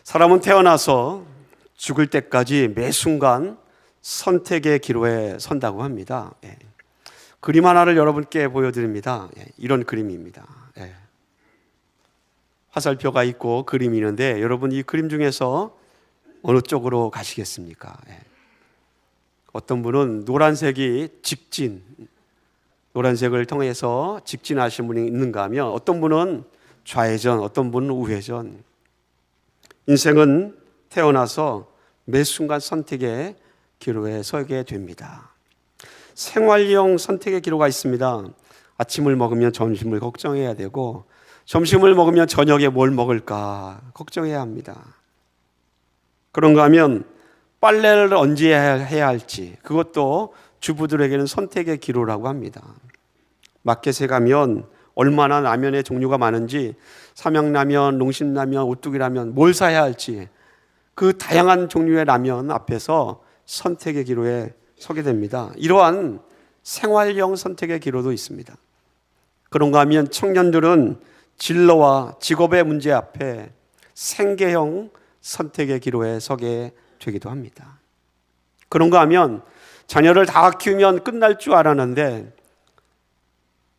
사람은 태어나서 죽을 때까지 매 순간 선택의 기로에 선다고 합니다. 그림 하나를 여러분께 보여드립니다. 이런 그림입니다. 화살표가 있고 그림이 있는데 여러분 이 그림 중에서 어느 쪽으로 가시겠습니까? 어떤 분은 노란색이 직진, 노란색을 통해서 직진하신 분이 있는가 하면 어떤 분은 좌회전, 어떤 분은 우회전. 인생은 태어나서 매 순간 선택의 기로에 서게 됩니다. 생활형 선택의 기로가 있습니다. 아침을 먹으면 점심을 걱정해야 되고 점심을 먹으면 저녁에 뭘 먹을까 걱정해야 합니다. 그런가 하면 빨래를 언제 해야 할지 그것도 주부들에게는 선택의 기로라고 합니다. 마켓에 가면 얼마나 라면의 종류가 많은지 삼양라면, 농심라면, 오뚜기라면 뭘 사야 할지 그 다양한 종류의 라면 앞에서 선택의 기로에 서게 됩니다. 이러한 생활형 선택의 기로도 있습니다. 그런가 하면 청년들은 진로와 직업의 문제 앞에 생계형 선택의 기로에 서게 되기도 합니다. 그런가 하면 자녀를 다 키우면 끝날 줄 알았는데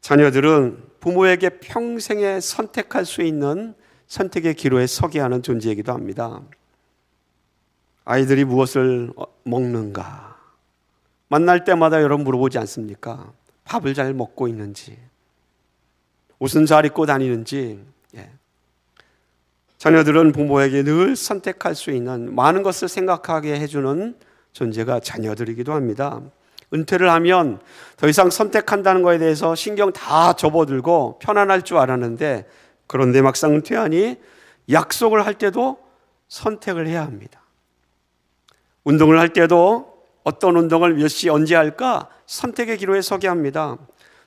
자녀들은 부모에게 평생에 선택할 수 있는 선택의 기로에 서게 하는 존재이기도 합니다. 아이들이 무엇을 먹는가? 만날 때마다 여러분 물어보지 않습니까? 밥을 잘 먹고 있는지, 옷은 잘 입고 다니는지. 자녀들은 부모에게 늘 선택할 수 있는 많은 것을 생각하게 해주는 존재가 자녀들이기도 합니다. 은퇴를 하면 더 이상 선택한다는 것에 대해서 신경 다 접어들고 편안할 줄 알았는데 그런데 막상 은퇴하니 약속을 할 때도 선택을 해야 합니다. 운동을 할 때도 어떤 운동을 몇 시 언제 할까 선택의 기로에 서게 합니다.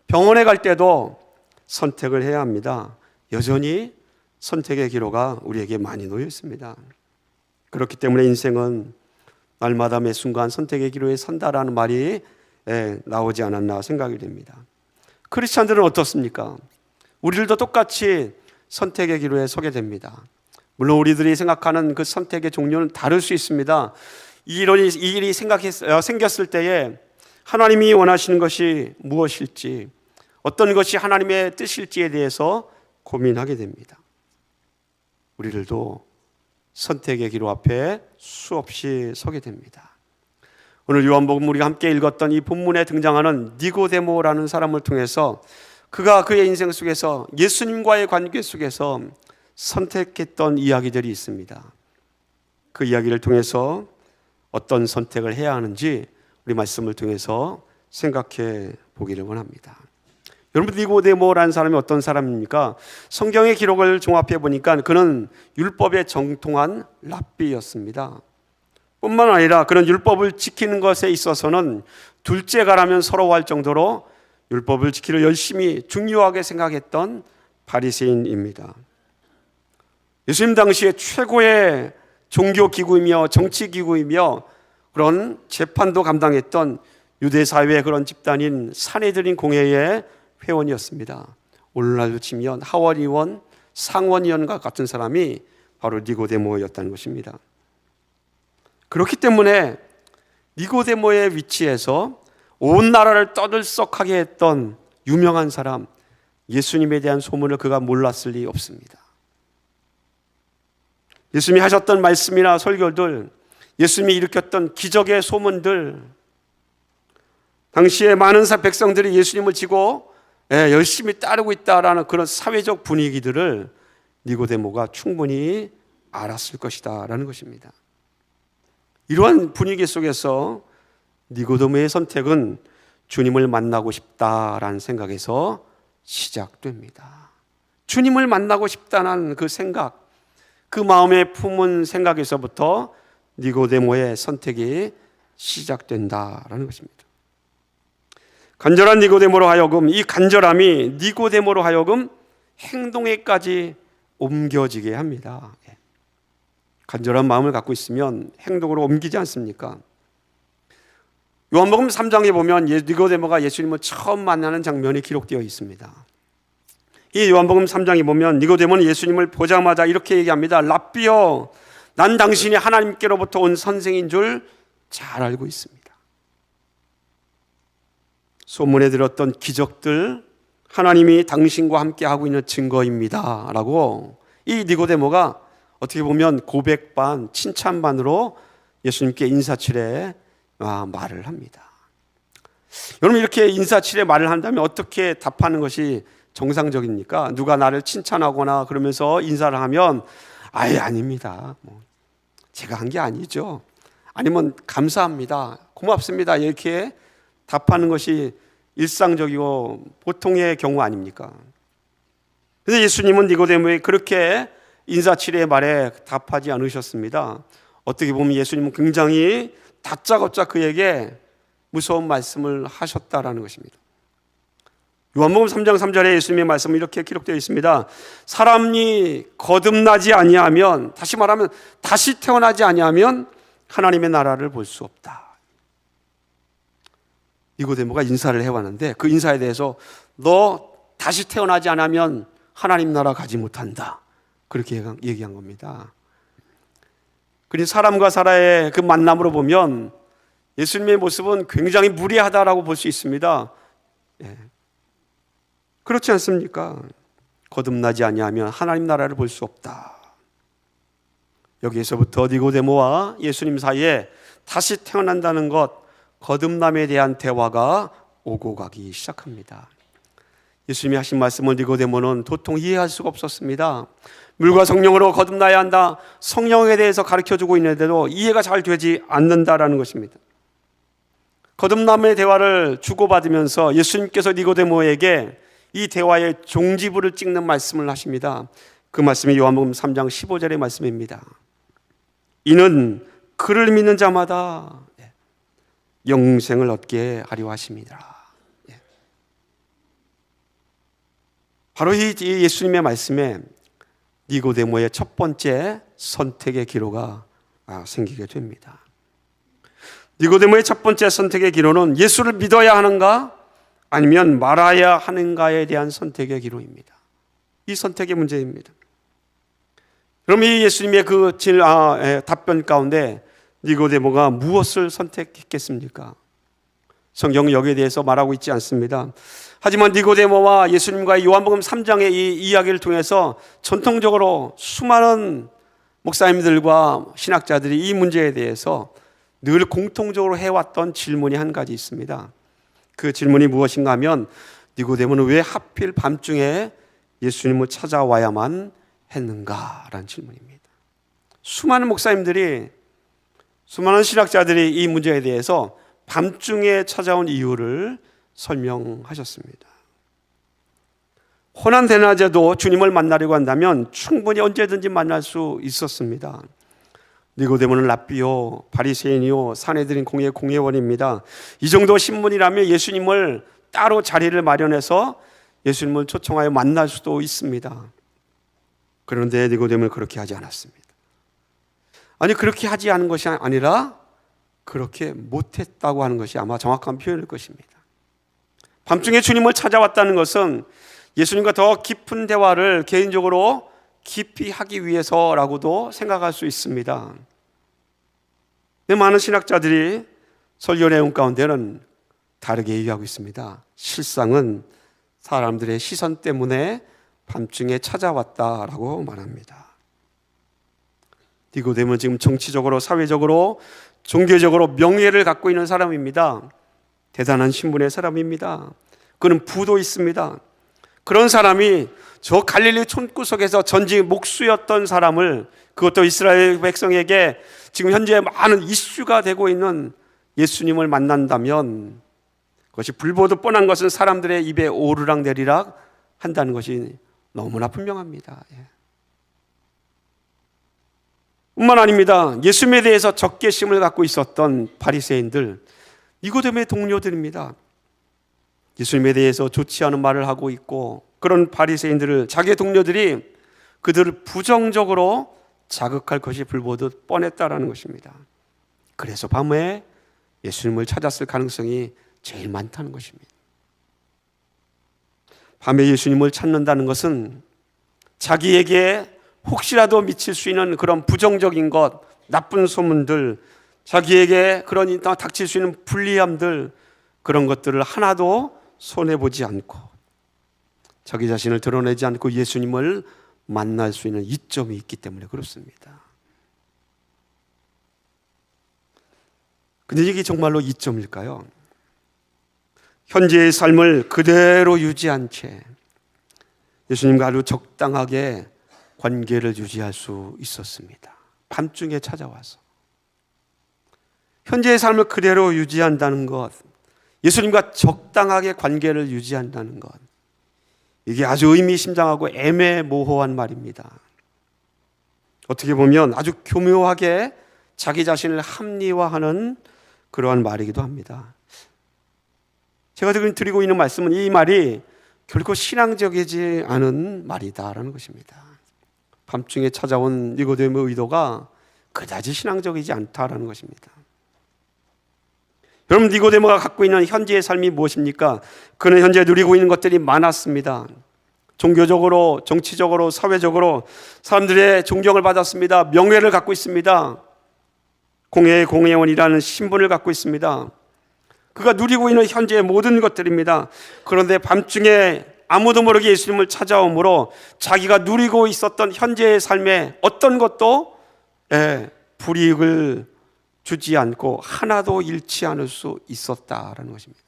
병원에 갈 때도 선택을 해야 합니다. 여전히 선택의 기로가 우리에게 많이 놓여 있습니다. 그렇기 때문에 인생은 날마다 매 순간 선택의 기로에 선다라는 말이 나오지 않았나 생각이 됩니다. 크리스찬들은 어떻습니까? 우리들도 똑같이 선택의 기로에 서게 됩니다. 물론 우리들이 생각하는 그 선택의 종류는 다를 수 있습니다. 이 일이 생겼을 때에 하나님이 원하시는 것이 무엇일지, 어떤 것이 하나님의 뜻일지에 대해서 고민하게 됩니다. 우리들도 선택의 기로 앞에 수없이 서게 됩니다. 오늘 요한복음 우리가 함께 읽었던 이 본문에 등장하는 니고데모라는 사람을 통해서 그가 그의 인생 속에서 예수님과의 관계 속에서 선택했던 이야기들이 있습니다. 그 이야기를 통해서 어떤 선택을 해야 하는지 우리 말씀을 통해서 생각해 보기를 원합니다. 여러분, 니고데모라는 사람이 어떤 사람입니까? 성경의 기록을 종합해 보니까 그는 율법에 정통한 랍비였습니다. 뿐만 아니라 그런 율법을 지키는 것에 있어서는 둘째가라면 서러워할 정도로 율법을 지키기를 열심히 중요하게 생각했던 바리새인입니다. 예수님 당시에 최고의 종교기구이며 정치기구이며 그런 재판도 감당했던 유대사회의 그런 집단인 산헤드린 공회의 회원이었습니다. 오늘날로 치면 하원의원, 상원의원과 같은 사람이 바로 니고데모였다는 것입니다. 그렇기 때문에 니고데모의 위치에서 온 나라를 떠들썩하게 했던 유명한 사람, 예수님에 대한 소문을 그가 몰랐을 리 없습니다. 예수님이 하셨던 말씀이나 설교들, 예수님이 일으켰던 기적의 소문들, 당시에 많은 백성들이 예수님을 지고 열심히 따르고 있다라는 그런 사회적 분위기들을 니고데모가 충분히 알았을 것이다 라는 것입니다. 이러한 분위기 속에서 니고데모의 선택은 주님을 만나고 싶다라는 생각에서 시작됩니다. 주님을 만나고 싶다는 그 생각, 그 마음에 품은 생각에서부터 니고데모의 선택이 시작된다라는 것입니다. 간절한 니고데모로 하여금, 이 간절함이 니고데모로 하여금 행동에까지 옮겨지게 합니다. 간절한 마음을 갖고 있으면 행동으로 옮기지 않습니까? 요한복음 3장에 보면 니고데모가 예수님을 처음 만나는 장면이 기록되어 있습니다. 이 요한복음 3장에 보면 니고데모는 예수님을 보자마자 이렇게 얘기합니다. 랍비여, 난 당신이 하나님께로부터 온 선생인 줄 잘 알고 있습니다. 소문에 들었던 기적들, 하나님이 당신과 함께 하고 있는 증거입니다 라고 이 니고데모가 어떻게 보면 고백 반, 칭찬 반으로 예수님께 인사치레 말을 합니다. 여러분, 이렇게 인사치레 말을 한다면 어떻게 답하는 것이 정상적입니까? 누가 나를 칭찬하거나 그러면서 인사를 하면 아닙니다. 제가 한 게 아니죠. 아니면 감사합니다, 고맙습니다, 이렇게 답하는 것이 일상적이고 보통의 경우 아닙니까? 그런데 예수님은 니고데모의 그렇게 인사치레의 말에 답하지 않으셨습니다. 어떻게 보면 예수님은 굉장히 다짜고짜 그에게 무서운 말씀을 하셨다라는 것입니다. 요한복음 3장 3절에 예수님의 말씀은 이렇게 기록되어 있습니다. 사람이 거듭나지 아니하면, 다시 말하면 다시 태어나지 아니하면 하나님의 나라를 볼 수 없다. 니고데모가 인사를 해왔는데 그 인사에 대해서 너 다시 태어나지 않으면 하나님 나라 가지 못한다, 그렇게 얘기한 겁니다. 그러니 사람과 사람의 그 만남으로 보면 예수님의 모습은 굉장히 무례하다라고 볼 수 있습니다. 그렇지 않습니까? 거듭나지 아니하면 하나님 나라를 볼 수 없다. 여기에서부터 니고데모와 예수님 사이에 다시 태어난다는 것, 거듭남에 대한 대화가 오고 가기 시작합니다. 예수님이 하신 말씀을 니고데모는 도통 이해할 수가 없었습니다. 물과 성령으로 거듭나야 한다, 성령에 대해서 가르쳐주고 있는데도 이해가 잘 되지 않는다라는 것입니다. 거듭남의 대화를 주고받으면서 예수님께서 니고데모에게 이 대화의 종지부를 찍는 말씀을 하십니다. 그 말씀이 요한복음 3장 15절의 말씀입니다. 이는 그를 믿는 자마다 영생을 얻게 하려 하십니다. 바로 이 예수님의 말씀에 니고데모의 첫 번째 선택의 기로가 생기게 됩니다. 니고데모의 첫 번째 선택의 기로는 예수를 믿어야 하는가 아니면 말아야 하는가에 대한 선택의 기로입니다. 이 선택의 문제입니다. 그럼 이 예수님의 그 답변 가운데 니고데모가 무엇을 선택했겠습니까? 성경은 여기에 대해서 말하고 있지 않습니다. 하지만 니고데모와 예수님과의 요한복음 3장의 이 이야기를 통해서 전통적으로 수많은 목사님들과 신학자들이 이 문제에 대해서 늘 공통적으로 해왔던 질문이 한 가지 있습니다. 그 질문이 무엇인가 하면 니고데모는 왜 하필 밤중에 예수님을 찾아와야만 했는가라는 질문입니다. 수많은 목사님들이, 수많은 신학자들이 이 문제에 대해서 밤중에 찾아온 이유를 설명하셨습니다. 혼한 대낮에도 주님을 만나려고 한다면 충분히 언제든지 만날 수 있었습니다. 니고데모는 랍비요, 바리새인이요, 산헤드린 공회원입니다. 이 정도 신분이라면 예수님을 따로 자리를 마련해서 예수님을 초청하여 만날 수도 있습니다. 그런데 니고데모는 그렇게 하지 않았습니다. 아니, 그렇게 하지 않은 것이 아니라 그렇게 못했다고 하는 것이 아마 정확한 표현일 것입니다. 밤중에 주님을 찾아왔다는 것은 예수님과 더 깊은 대화를 개인적으로 깊이 하기 위해서라고도 생각할 수 있습니다. 많은 신학자들이 설교 내용 가운데는 다르게 얘기하고 있습니다. 실상은 사람들의 시선 때문에 밤중에 찾아왔다라고 말합니다. 니고데모는 지금 정치적으로, 사회적으로, 종교적으로 명예를 갖고 있는 사람입니다. 대단한 신분의 사람입니다. 그는 부도 있습니다. 그런 사람이 저 갈릴리 촌구석에서 전직 목수였던 사람을, 그것도 이스라엘 백성에게 지금 현재 많은 이슈가 되고 있는 예수님을 만난다면 그것이 불보듯 뻔한 것은 사람들의 입에 오르락 내리락 한다는 것이 너무나 분명합니다. 뿐만 아닙니다. 예수님에 대해서 적개심을 갖고 있었던 바리새인들, 니고데모의 동료들입니다. 예수님에 대해서 좋지 않은 말을 하고 있고, 그런 바리새인들을, 자기의 동료들이 그들을 부정적으로 자극할 것이 불보듯 뻔했다라는 것입니다. 그래서 밤에 예수님을 찾았을 가능성이 제일 많다는 것입니다. 밤에 예수님을 찾는다는 것은 자기에게 혹시라도 미칠 수 있는 그런 부정적인 것, 나쁜 소문들, 자기에게 그런 닥칠 수 있는 불리함들, 그런 것들을 하나도 손해보지 않고 자기 자신을 드러내지 않고 예수님을 만날 수 있는 이점이 있기 때문에 그렇습니다. 근데 이게 정말로 이점일까요? 현재의 삶을 그대로 유지한 채 예수님과 아주 적당하게 관계를 유지할 수 있었습니다. 밤중에 찾아와서 현재의 삶을 그대로 유지한다는 것, 예수님과 적당하게 관계를 유지한다는 것, 이게 아주 의미심장하고 애매모호한 말입니다. 어떻게 보면 아주 교묘하게 자기 자신을 합리화하는 그러한 말이기도 합니다. 제가 지금 드리고 있는 말씀은 이 말이 결코 신앙적이지 않은 말이다라는 것입니다. 밤중에 찾아온 니고데모의 의도가 그다지 신앙적이지 않다라는 것입니다. 여러분, 니고데모가 갖고 있는 현재의 삶이 무엇입니까? 그는 현재 누리고 있는 것들이 많았습니다. 종교적으로, 정치적으로, 사회적으로 사람들의 존경을 받았습니다. 명예를 갖고 있습니다. 공예의 공예원이라는 신분을 갖고 있습니다. 그가 누리고 있는 현재의 모든 것들입니다. 그런데 밤중에 아무도 모르게 예수님을 찾아오므로 자기가 누리고 있었던 현재의 삶에 어떤 것도 불이익을 주지 않고 하나도 잃지 않을 수 있었다라는 것입니다.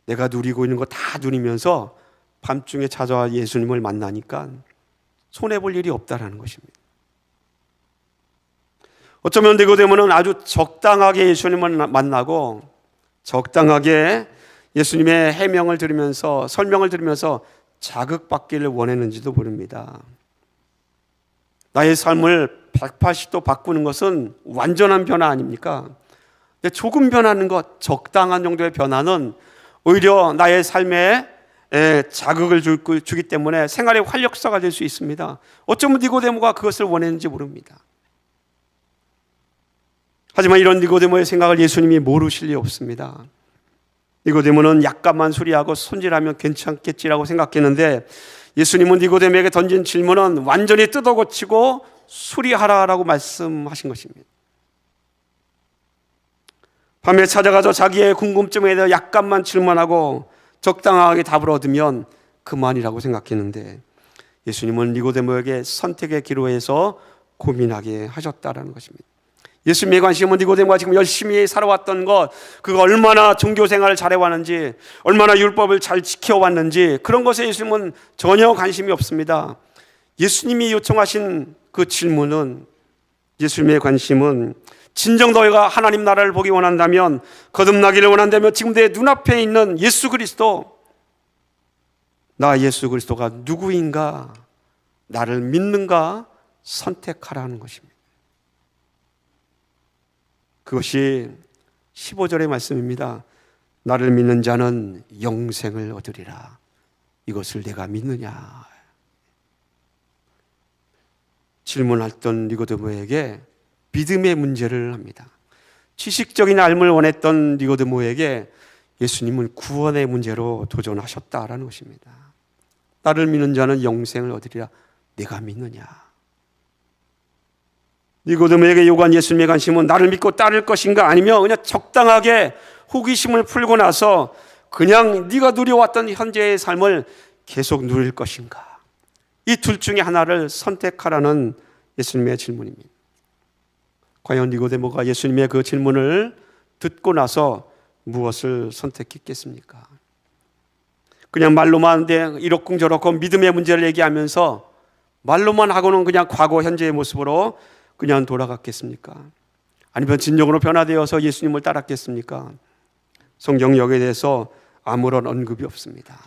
내가 누리고 있는 거 다 누리면서 밤중에 찾아와 예수님을 만나니까 손해볼 일이 없다라는 것입니다. 어쩌면 니고데모는 아주 적당하게 예수님을 만나고 적당하게 예수님의 해명을 들으면서 설명을 들으면서 자극받기를 원했는지도 모릅니다. 나의 삶을 180도 바꾸는 것은 완전한 변화 아닙니까? 근데 조금 변하는 것, 적당한 정도의 변화는 오히려 나의 삶에 자극을 주기 때문에 생활의 활력소가 될 수 있습니다. 어쩌면 니고데모가 그것을 원했는지 모릅니다. 하지만 이런 니고데모의 생각을 예수님이 모르실 리 없습니다. 니고데모는 약간만 수리하고 손질하면 괜찮겠지라고 생각했는데 예수님은 니고데모에게 던진 질문은 완전히 뜯어고치고 수리하라라고 말씀하신 것입니다. 밤에 찾아가서 자기의 궁금증에 대해 약간만 질문하고 적당하게 답을 얻으면 그만이라고 생각했는데 예수님은 니고데모에게 선택의 기로에서 고민하게 하셨다라는 것입니다. 예수님의 관심은 니고데모가 지금 열심히 살아왔던 것, 그가 얼마나 종교생활을 잘해왔는지, 얼마나 율법을 잘 지켜왔는지 그런 것에 예수님은 전혀 관심이 없습니다. 예수님이 요청하신 그 질문은, 예수님의 관심은 진정 너희가 하나님 나라를 보기 원한다면, 거듭나기를 원한다면 지금 내 눈앞에 있는 예수 그리스도, 나 예수 그리스도가 누구인가, 나를 믿는가 선택하라는 것입니다. 그것이 15절의 말씀입니다. 나를 믿는 자는 영생을 얻으리라. 이것을 내가 믿느냐? 질문했던 니고데모에게 믿음의 문제를 합니다. 지식적인 삶을 원했던 니고데모에게 예수님은 구원의 문제로 도전하셨다라는 것입니다. 나를 믿는 자는 영생을 얻으리라. 내가 믿느냐? 니고데모에게 요구한 예수님의 관심은 나를 믿고 따를 것인가, 아니면 그냥 적당하게 호기심을 풀고 나서 그냥 네가 누려왔던 현재의 삶을 계속 누릴 것인가, 이 둘 중에 하나를 선택하라는 예수님의 질문입니다. 과연 니고데모가 예수님의 그 질문을 듣고 나서 무엇을 선택했겠습니까? 그냥 말로만 이렇쿵저렇쿵 믿음의 문제를 얘기하면서 말로만 하고는 그냥 과거 현재의 모습으로 그냥 돌아갔겠습니까? 아니면 진정으로 변화되어서 예수님을 따랐겠습니까? 성경 여기에 대해서 아무런 언급이 없습니다.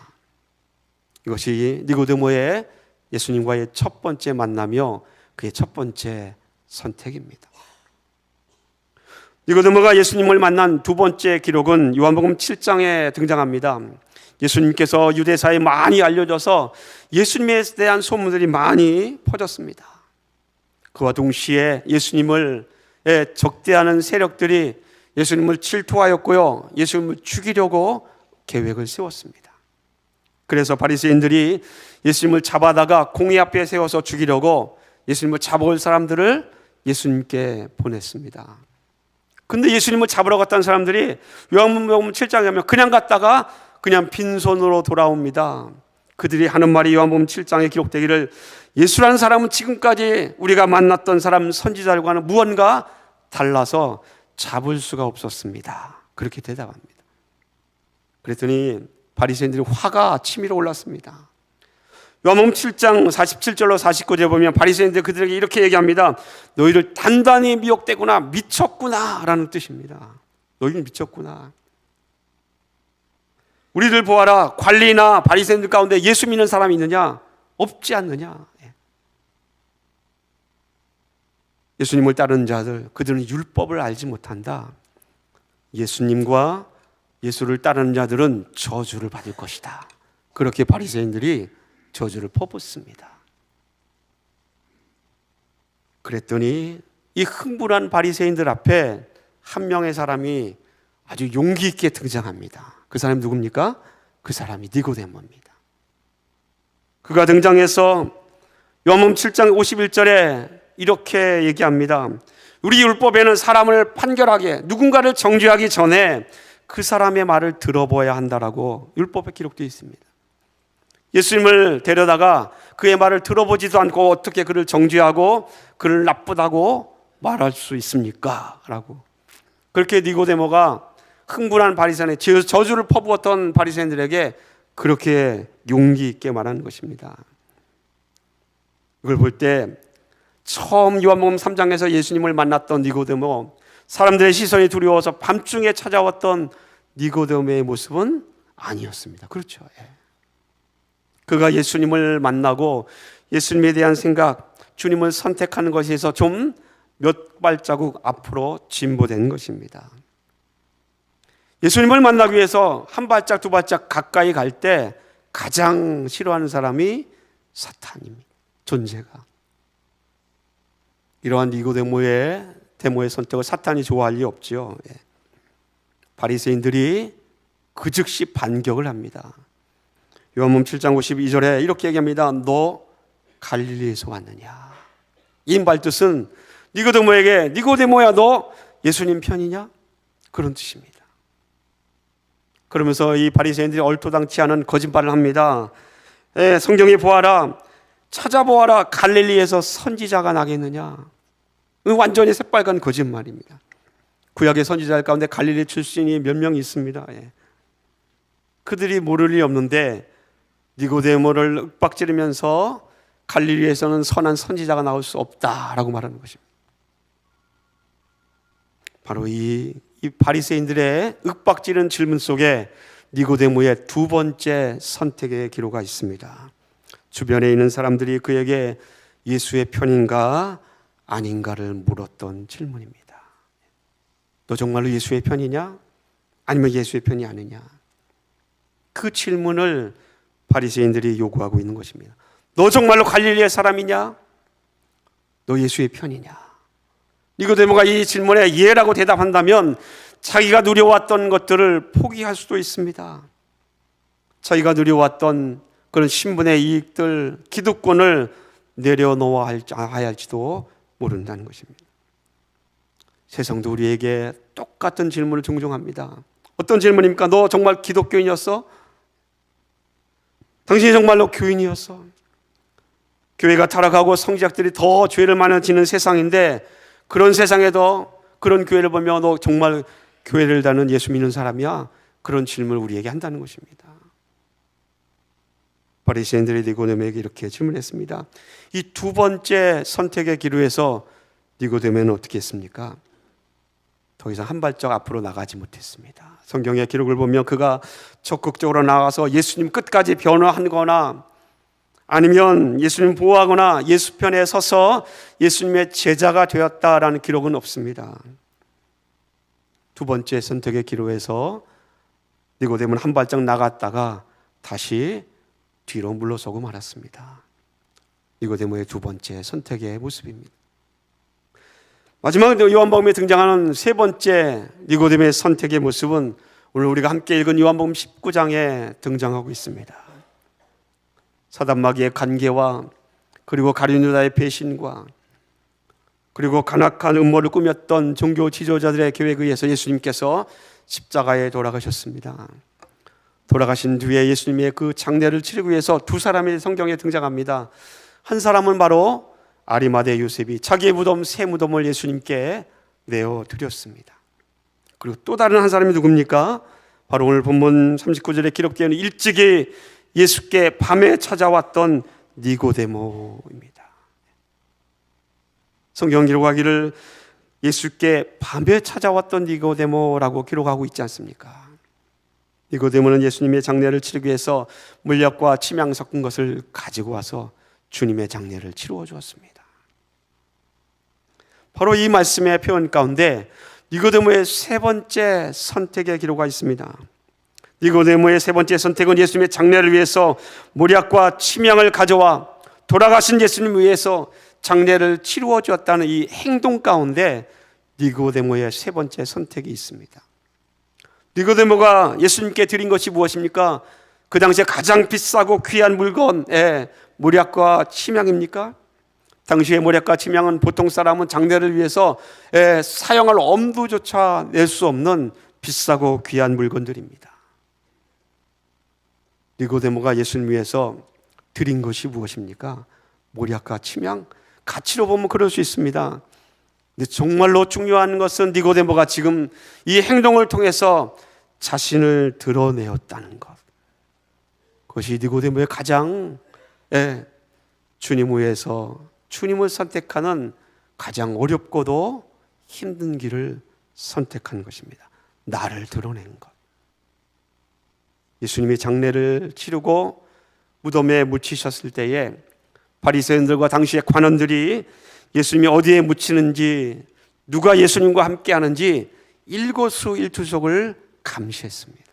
이것이 니고데모의 예수님과의 첫 번째 만나며 그의 첫 번째 선택입니다. 니고데모가 예수님을 만난 두 번째 기록은 요한복음 7장에 등장합니다. 예수님께서 유대사에 많이 알려져서 예수님에 대한 소문들이 많이 퍼졌습니다. 그와 동시에 예수님을 적대하는 세력들이 예수님을 질투하였고요, 예수님을 죽이려고 계획을 세웠습니다. 그래서 바리새인들이 예수님을 잡아다가 공회 앞에 세워서 죽이려고 예수님을 잡아올 사람들을 예수님께 보냈습니다. 근데 예수님을 잡으러 갔던 사람들이 요한복음 7장에 가면 그냥 갔다가 그냥 빈손으로 돌아옵니다. 그들이 하는 말이 요한복음 7장에 기록되기를 예수라는 사람은 지금까지 우리가 만났던 사람 선지자들과는 무언가 달라서 잡을 수가 없었습니다. 그렇게 대답합니다. 그랬더니 바리새인들이 화가 치밀어 올랐습니다. 요한복음 7장 47절로 49절에 보면 바리새인들이 그들에게 이렇게 얘기합니다. 너희들 단단히 미혹되구나, 미쳤구나 라는 뜻입니다. 너희는 미쳤구나. 우리들 보아라, 관리나 바리새인들 가운데 예수 믿는 사람이 있느냐? 없지 않느냐? 예수님을 따르는 자들, 그들은 율법을 알지 못한다. 예수님과 예수를 따르는 자들은 저주를 받을 것이다. 그렇게 바리새인들이 저주를 퍼붓습니다. 그랬더니 이 흥분한 바리새인들 앞에 한 명의 사람이 아주 용기 있게 등장합니다. 그 사람이 누굽니까? 그 사람이 니고데모입니다. 그가 등장해서 요한복음 7장 51절에 이렇게 얘기합니다. 우리 율법에는 사람을 판결하게, 누군가를 정죄하기 전에 그 사람의 말을 들어봐야 한다라고 율법에 기록되어 있습니다. 예수님을 데려다가 그의 말을 들어보지도 않고 어떻게 그를 정죄하고 그를 나쁘다고 말할 수 있습니까? 라고. 그렇게 니고데모가 흥분한 바리새인의 저주를 퍼부었던 바리새인들에게 그렇게 용기 있게 말하는 것입니다. 이걸 볼 때 처음 요한복음 3장에서 예수님을 만났던 니고데모, 사람들의 시선이 두려워서 밤중에 찾아왔던 니고데모의 모습은 아니었습니다. 그렇죠. 그가 예수님을 만나고 예수님에 대한 생각, 주님을 선택하는 것에서 좀 몇 발자국 앞으로 진보된 것입니다. 예수님을 만나기 위해서 한 발짝 두 발짝 가까이 갈 때 가장 싫어하는 사람이 사탄입니다. 존재가. 이러한 니고데모의 선택을 사탄이 좋아할 리 없지요. 바리새인들이 그 즉시 반격을 합니다. 요한복음 7장 52절에 이렇게 얘기합니다. 너 갈릴리에서 왔느냐? 이 말뜻은 니고데모에게 니고데모야 너 예수님 편이냐? 그런 뜻입니다. 그러면서 이 바리새인들이 얼토당치 않은 거짓말을 합니다. 성경에 보아라, 찾아보아라, 갈릴리에서 선지자가 나겠느냐? 완전히 새빨간 거짓말입니다. 구약의 선지자들 가운데 갈릴리 출신이 몇 명 있습니다. 그들이 모를 리 없는데 니고데모를 윽박지르면서 갈릴리에서는 선한 선지자가 나올 수 없다라고 말하는 것입니다. 바로 이 바리새인들의 윽박지른 질문 속에 니고데모의 두 번째 선택의 기로가 있습니다. 주변에 있는 사람들이 그에게 예수의 편인가 아닌가를 물었던 질문입니다. 너 정말로 예수의 편이냐? 아니면 예수의 편이 아니냐? 그 질문을 바리새인들이 요구하고 있는 것입니다. 너 정말로 갈릴리의 사람이냐? 너 예수의 편이냐? 니고데모가 이 질문에 예라고 대답한다면 자기가 누려왔던 것들을 포기할 수도 있습니다. 자기가 누려왔던 그런 신분의 이익들, 기득권을 내려놓아야 할지도 모른다는 것입니다. 세상도 우리에게 똑같은 질문을 종종 합니다. 어떤 질문입니까? 너 정말 기독교인이었어? 당신이 정말로 교인이었어? 교회가 타락하고 성직자들이 더 죄를 많아지는 세상인데 그런 세상에도 그런 교회를 보면 너 정말 교회를 다니는 예수 믿는 사람이야? 그런 질문을 우리에게 한다는 것입니다. 바리새인들이 니고데모에게 이렇게 질문했습니다. 이 두 번째 선택의 기로에서 니고데모는 어떻게 했습니까? 더 이상 한 발짝 앞으로 나가지 못했습니다. 성경의 기록을 보면 그가 적극적으로 나가서 예수님 끝까지 변호하거나 아니면 예수님 보호하거나 예수 편에 서서 예수님의 제자가 되었다라는 기록은 없습니다. 두 번째 선택의 기로에서 니고데모는 한 발짝 나갔다가 다시 뒤로 물러서고 말았습니다. 니고데모의 두 번째 선택의 모습입니다. 마지막 요한복음에 등장하는 세 번째 니고데모의 선택의 모습은 오늘 우리가 함께 읽은 요한복음 19장에 등장하고 있습니다. 사단마귀의 관계와 그리고 가룟 유다의 배신과 그리고 간악한 음모를 꾸몄던 종교 지도자들의 계획에 의해서 예수님께서 십자가에 돌아가셨습니다. 돌아가신 뒤에 예수님의 그 장례를 치르기 위해서 두 사람이 성경에 등장합니다. 한 사람은 바로 아리마대 요셉이 자기의 무덤, 새 무덤을 예수님께 내어드렸습니다. 그리고 또 다른 한 사람이 누굽니까? 바로 오늘 본문 39절에 기록되어 있는 일찍이 예수께 밤에 찾아왔던 니고데모입니다. 성경 기록하기를 예수께 밤에 찾아왔던 니고데모라고 기록하고 있지 않습니까? 니고데모는 예수님의 장례를 치르기 위해서 물약과 침향 섞은 것을 가지고 와서 주님의 장례를 치루어 주었습니다. 바로 이 말씀의 표현 가운데 니고데모의 세 번째 선택의 기록가 있습니다. 니고데모의 세 번째 선택은 예수님의 장례를 위해서 몰약과 침향을 가져와 돌아가신 예수님을 위해서 장례를 치루어 주었다는 이 행동 가운데 니고데모의 세 번째 선택이 있습니다. 니고데모가 예수님께 드린 것이 무엇입니까? 그 당시에 가장 비싸고 귀한 물건, 몰약과 침향입니까? 당시의 몰약과 침향은 보통 사람은 장례를 위해서 사용할 엄두조차 낼 수 없는 비싸고 귀한 물건들입니다. 니고데모가 예수님 위해서 드린 것이 무엇입니까? 몰약과 침향? 가치로 보면 그럴 수 있습니다. 근데 정말로 중요한 것은 니고데모가 지금 이 행동을 통해서 자신을 드러내었다는 것. 그것이 니고데모의 가장 주님 위해서 주님을 선택하는 가장 어렵고도 힘든 길을 선택한 것입니다. 나를 드러낸 것. 예수님이 장례를 치르고 무덤에 묻히셨을 때에 바리새인들과 당시의 관원들이 예수님이 어디에 묻히는지, 누가 예수님과 함께 하는지 일거수일투족을 감시했습니다.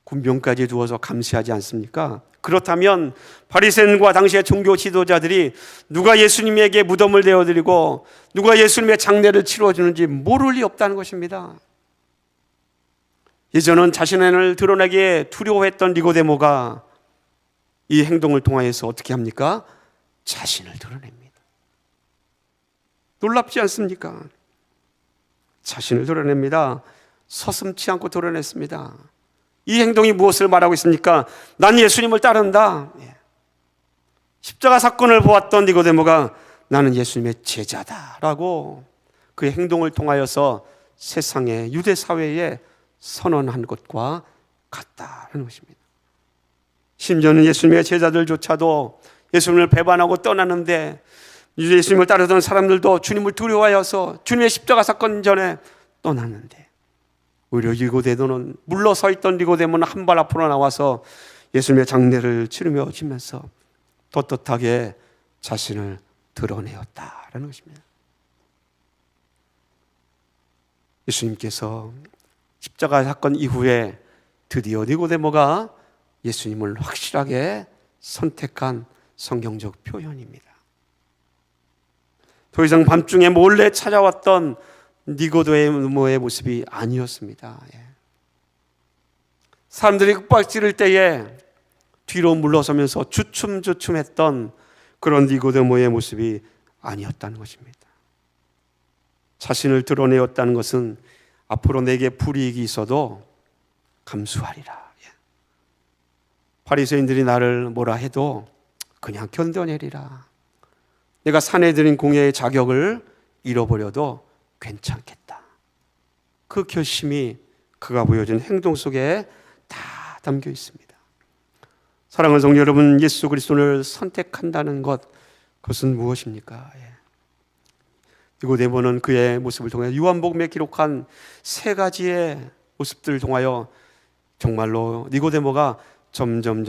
군병까지 두어서 감시하지 않습니까? 그렇다면 바리새인과 당시의 종교 지도자들이 누가 예수님에게 무덤을 내어드리고 누가 예수님의 장례를 치러주는지 모를 리 없다는 것입니다. 예전은 자신을 드러내기에 두려워했던 니고데모가 이 행동을 통하여서 어떻게 합니까? 자신을 드러냅니다. 놀랍지 않습니까? 자신을 드러냅니다. 서슴지 않고 드러냈습니다. 이 행동이 무엇을 말하고 있습니까? 난 예수님을 따른다. 십자가 사건을 보았던 니고데모가 나는 예수님의 제자다라고 그 행동을 통하여서 세상에, 유대 사회에 선언한 것과 같다는 것입니다. 심지어는 예수님의 제자들조차도 예수님을 배반하고 떠나는데 예수님을 따르던 사람들도 주님을 두려워하여서 주님의 십자가 사건 전에 떠났는데 오히려 니고데모는 물러서 있던 니고데모는 한 발 앞으로 나와서 예수님의 장례를 치르며 지면서 떳떳하게 자신을 드러내었다라는 것입니다. 예수님께서 십자가 사건 이후에 드디어 니고데모가 예수님을 확실하게 선택한 성경적 표현입니다. 더 이상 밤중에 몰래 찾아왔던 니고데모의 모습이 아니었습니다. 사람들이 윽박지를 때에 뒤로 물러서면서 주춤주춤했던 그런 니고데모의 모습이 아니었다는 것입니다. 자신을 드러내었다는 것은 앞으로 내게 불이익이 있어도 감수하리라. 바리새인들이 나를 뭐라 해도 그냥 견뎌내리라. 내가 산에 들인 공예의 자격을 잃어버려도 괜찮겠다. 그 결심이 그가 보여준 행동 속에 다 담겨 있습니다. 사랑하는 성도 여러분, 예수 그리스도를 선택한다는 것, 그것은 무엇입니까? 니고데모는 그의 모습을 통해 요한복음에 기록한 세 가지의 모습들을 통하여 정말로 니고데모가 점점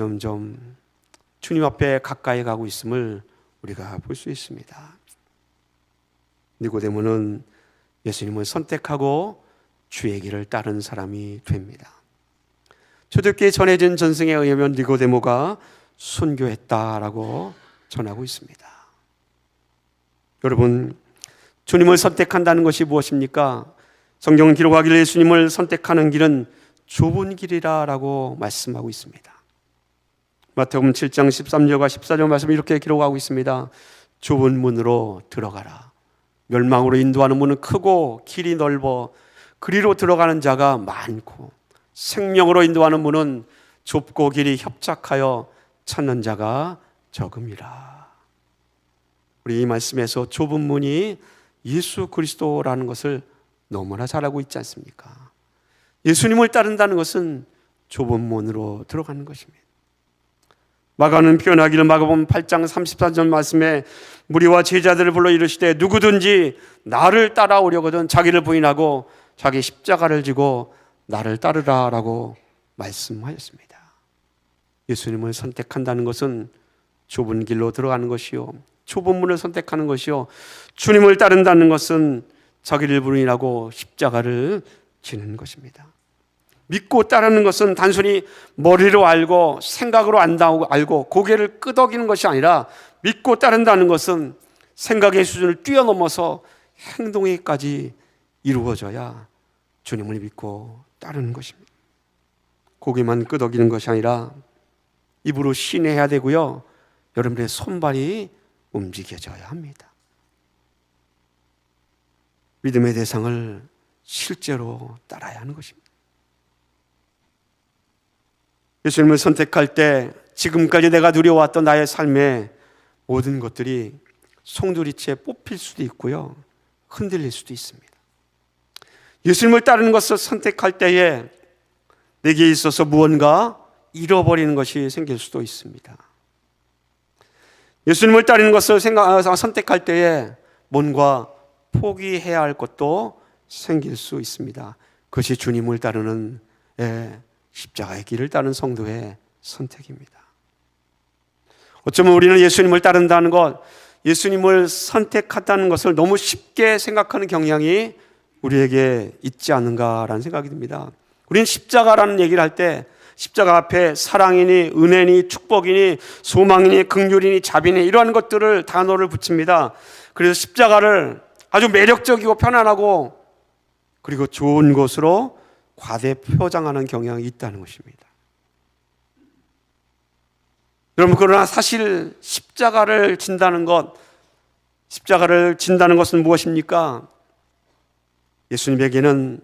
주님 앞에 가까이 가고 있음을 우리가 볼 수 있습니다. 니고데모는 예수님을 선택하고 주의 길을 따른 사람이 됩니다. 초대교회에 전해진 전승에 의하면 니고데모가 순교했다라고 전하고 있습니다. 여러분, 주님을 선택한다는 것이 무엇입니까? 성경은 기록하기를 예수님을 선택하는 길은 좁은 길이라고 말씀하고 있습니다. 마태복음 7장 13절과 14절 말씀을 이렇게 기록하고 있습니다. 좁은 문으로 들어가라. 멸망으로 인도하는 문은 크고 길이 넓어 그리로 들어가는 자가 많고, 생명으로 인도하는 문은 좁고 길이 협착하여 찾는 자가 적음이라. 우리 이 말씀에서 좁은 문이 예수 그리스도라는 것을 너무나 잘 알고 있지 않습니까? 예수님을 따른다는 것은 좁은 문으로 들어가는 것입니다. 마가는 표현하기를 마가복음 8장 34절 말씀에 무리와 제자들을 불러 이르시되 누구든지 나를 따라오려거든 자기를 부인하고 자기 십자가를 지고 나를 따르라 라고 말씀하였습니다. 예수님을 선택한다는 것은 좁은 길로 들어가는 것이요, 좁은 문을 선택하는 것이요, 주님을 따른다는 것은 자기를 부인하고 십자가를 지는 것입니다. 믿고 따르는 것은 단순히 머리로 알고 생각으로 안다고 알고 고개를 끄덕이는 것이 아니라, 믿고 따른다는 것은 생각의 수준을 뛰어넘어서 행동에까지 이루어져야 주님을 믿고 따르는 것입니다. 고개만 끄덕이는 것이 아니라 입으로 신뢰해야 되고요, 여러분의 손발이 움직여져야 합니다. 믿음의 대상을 실제로 따라야 하는 것입니다. 예수님을 선택할 때 지금까지 내가 누려왔던 나의 삶의 모든 것들이 송두리째 뽑힐 수도 있고요, 흔들릴 수도 있습니다. 예수님을 따르는 것을 선택할 때에 내게 있어서 무언가 잃어버리는 것이 생길 수도 있습니다. 예수님을 따르는 것을 선택할 때에 뭔가 포기해야 할 것도 생길 수 있습니다. 그것이 주님을 따르는 십자가의 길을 따르는 성도의 선택입니다. 어쩌면 우리는 예수님을 따른다는 것, 예수님을 선택한다는 것을 너무 쉽게 생각하는 경향이 우리에게 있지 않는가라는 생각이 듭니다. 우리는 십자가라는 얘기를 할 때 십자가 앞에 사랑이니 은혜니 축복이니 소망이니 긍휼이니 자비니 이러한 것들을 단어를 붙입니다. 그래서 십자가를 아주 매력적이고 편안하고 그리고 좋은 것으로 과대 표장하는 경향이 있다는 것입니다. 여러분, 그러나 사실 십자가를 진다는 것은 무엇입니까? 예수님에게는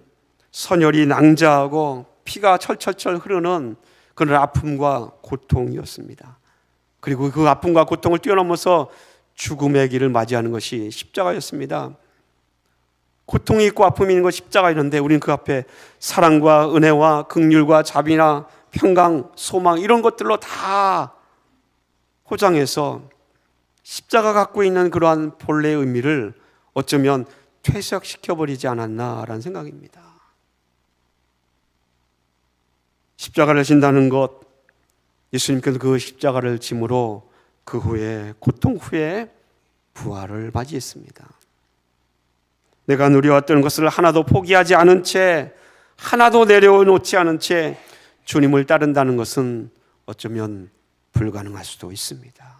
선혈이 낭자하고 피가 철철철 흐르는 그런 아픔과 고통이었습니다. 그리고 그 아픔과 고통을 뛰어넘어서 죽음의 길을 맞이하는 것이 십자가였습니다. 고통이 있고 아픔이 있는 것 십자가였는데 우리는 그 앞에 사랑과 은혜와 긍휼과 자비나 평강, 소망 이런 것들로 다 포장해서 십자가 갖고 있는 그러한 본래의 의미를 어쩌면 퇴색시켜버리지 않았나라는 생각입니다. 십자가를 진다는 것, 예수님께서 그 십자가를 짐으로 그 후에 고통 후에 부활을 맞이했습니다. 내가 누려왔던 것을 하나도 포기하지 않은 채, 하나도 내려놓지 않은 채 주님을 따른다는 것은 어쩌면 불가능할 수도 있습니다.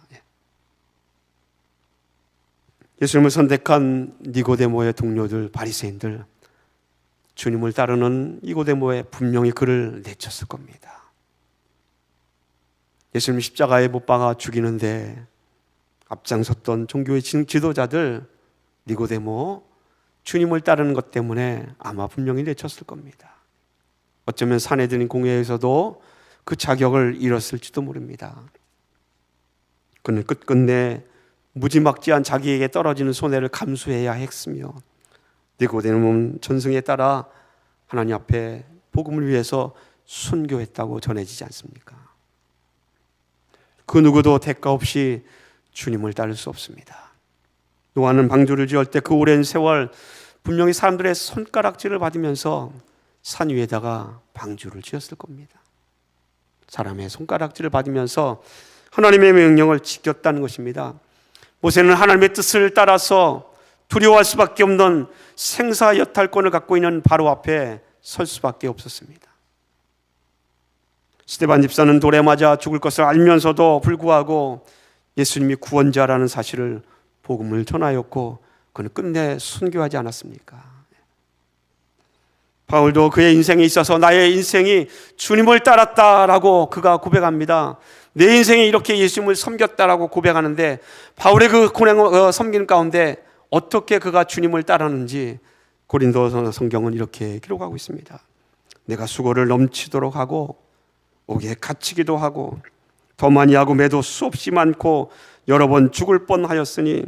예수님을 선택한 니고데모의 동료들, 바리새인들, 주님을 따르는 니고데모에 분명히 그를 내쳤을 겁니다. 예수님 십자가에 못 박아 죽이는데 앞장섰던 종교의 지도자들, 니고데모, 주님을 따르는 것 때문에 아마 분명히 내쳤을 겁니다. 어쩌면 산헤드린 공회에서도 그 자격을 잃었을지도 모릅니다. 그는 끝끝내 무지막지한 자기에게 떨어지는 손해를 감수해야 했으며 니고데모는 전승에 따라 하나님 앞에 복음을 위해서 순교했다고 전해지지 않습니까? 그 누구도 대가 없이 주님을 따를 수 없습니다. 노아는 방주를 지을 때 그 오랜 세월 분명히 사람들의 손가락질을 받으면서 산 위에다가 방주를 지었을 겁니다. 사람의 손가락질을 받으면서 하나님의 명령을 지켰다는 것입니다. 모세는 하나님의 뜻을 따라서 두려워할 수밖에 없는 생사여탈권을 갖고 있는 바로 앞에 설 수밖에 없었습니다. 스데반 집사는 돌에 맞아 죽을 것을 알면서도 불구하고 예수님이 구원자라는 사실을 복음을 전하였고 그는 끝내 순교하지 않았습니까? 바울도 그의 인생에 있어서 나의 인생이 주님을 따랐다라고 그가 고백합니다. 내 인생에 이렇게 예수님을 섬겼다라고 고백하는데, 바울의 그 섬기는 가운데 어떻게 그가 주님을 따르는지 고린도서 성경은 이렇게 기록하고 있습니다. 내가 수고를 넘치도록 하고 옥에 갇히기도 하고 더 많이 하고 매도 수없이 많고 여러 번 죽을 뻔하였으니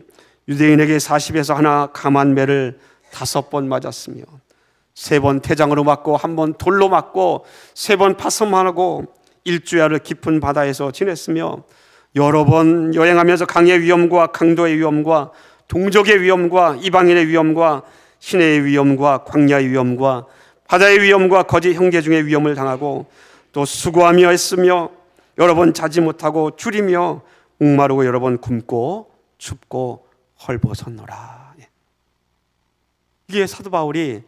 유대인에게 40에서 하나 감한 매를 5번 맞았으며 3번 태장으로 맞고 1번 돌로 맞고 3번 파섬하고 일주야를 깊은 바다에서 지냈으며 여러 번 여행하면서 강의 위험과 강도의 위험과 동족의 위험과 이방인의 위험과 시내의 위험과 광야의 위험과 바다의 위험과 거짓 형제 중의 위험을 당하고 또 수고하며 했으며 여러 번 자지 못하고 줄이며 목마르고 여러 번 굶고 춥고 헐벗었노라. 이게 사도 바울이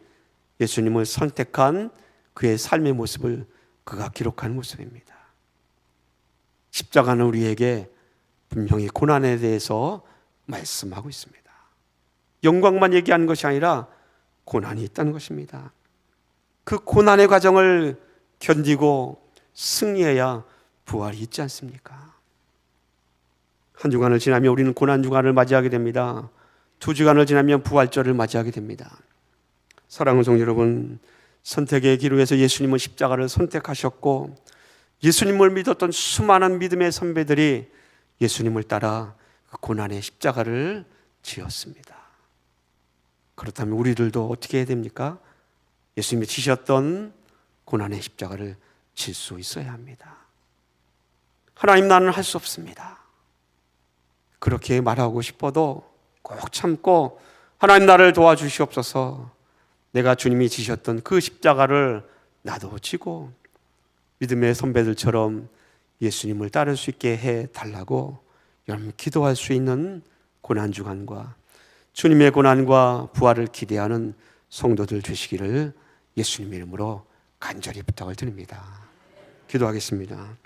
예수님을 선택한 그의 삶의 모습을 그가 기록한 모습입니다. 십자가는 우리에게 분명히 고난에 대해서 말씀하고 있습니다. 영광만 얘기하는 것이 아니라 고난이 있다는 것입니다. 그 고난의 과정을 견디고 승리해야 부활이 있지 않습니까? 한 주간을 지나면 우리는 고난 주간을 맞이하게 됩니다. 2주간을 지나면 부활절을 맞이하게 됩니다. 사랑하는 성도 여러분, 선택의 기로에서 예수님은 십자가를 선택하셨고 예수님을 믿었던 수많은 믿음의 선배들이 예수님을 따라 그 고난의 십자가를 지었습니다. 그렇다면 우리들도 어떻게 해야 됩니까? 예수님이 지셨던 고난의 십자가를 질 수 있어야 합니다. 하나님, 나는 할 수 없습니다. 그렇게 말하고 싶어도 꼭 참고 하나님, 나를 도와주시옵소서, 내가 주님이 지셨던 그 십자가를 나도 지고 믿음의 선배들처럼 예수님을 따를 수 있게 해달라고 여러분 기도할 수 있는 고난주간과 주님의 고난과 부활을 기대하는 성도들 되시기를 예수님 이름으로 간절히 부탁을 드립니다. 기도하겠습니다.